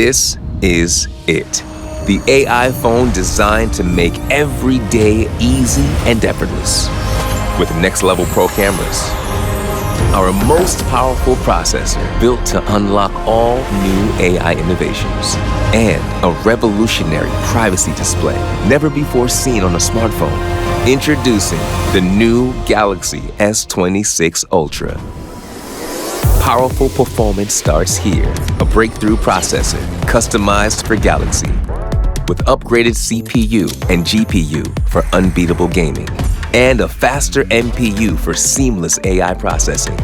This is it. The AI phone designed to make every day easy and effortless. With next-level pro cameras, our most powerful processor built to unlock all new AI innovations, and a revolutionary privacy display never before seen on a smartphone. Introducing the new Galaxy S26 Ultra. Powerful performance starts here. A breakthrough processor customized for Galaxy, with upgraded CPU and GPU for unbeatable gaming, and a faster NPU for seamless AI processing.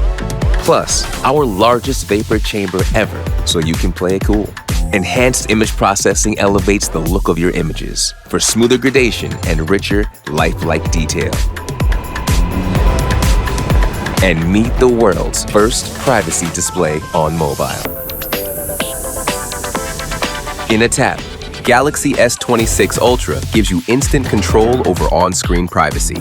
Plus, our largest vapor chamber ever, so you can play it cool. Enhanced image processing elevates the look of your images for smoother gradation and richer, lifelike detail. And meet the world's first privacy display on mobile. In a tap, Galaxy S26 Ultra gives you instant control over on-screen privacy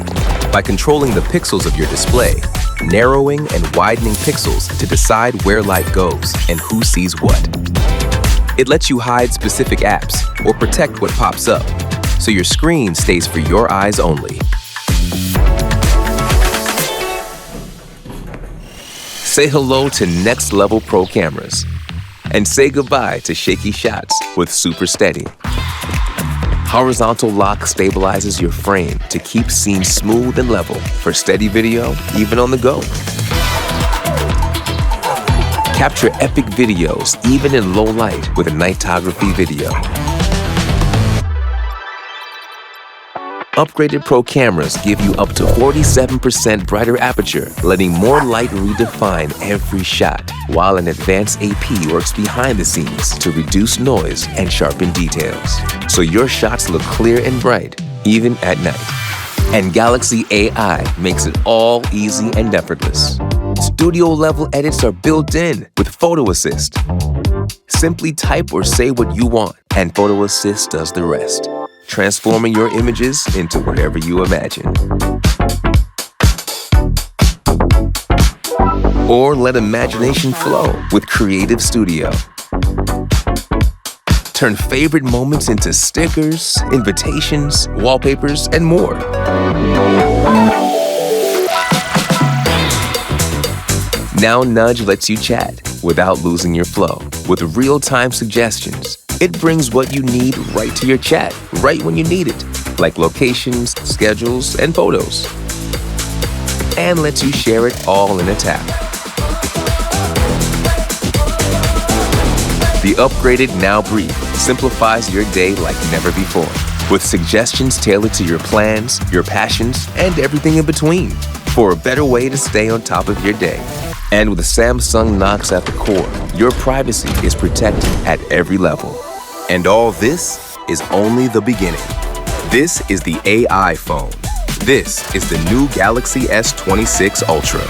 by controlling the pixels of your display, narrowing and widening pixels to decide where light goes and who sees what. It lets you hide specific apps or protect what pops up, so your screen stays for your eyes only. Say hello to next-level pro cameras, and say goodbye to shaky shots with Super Steady. Horizontal lock stabilizes your frame to keep scenes smooth and level for steady video, even on the go. Capture epic videos even in low light with a Nightography video. Upgraded Pro cameras give you up to 47% brighter aperture, letting more light redefine every shot, while an advanced AP works behind the scenes to reduce noise and sharpen details, so your shots look clear and bright, even at night. And Galaxy AI makes it all easy and effortless. Studio-level edits are built in with Photo Assist. Simply type or say what you want, and Photo Assist does the rest, transforming your images into whatever you imagine. Or let imagination flow with Creative Studio. Turn favorite moments into stickers, invitations, wallpapers, and more. Now Nudge lets you chat without losing your flow. With real-time suggestions, it brings what you need right to your chat, right when you need it, like locations, schedules, and photos. And lets you share it all in a tap. The upgraded Now Brief simplifies your day like never before, with suggestions tailored to your plans, your passions, and everything in between, for a better way to stay on top of your day. And with Samsung Knox at the core, your privacy is protected at every level. And all this is only the beginning. This is the AI phone. This is the new Galaxy S26 Ultra.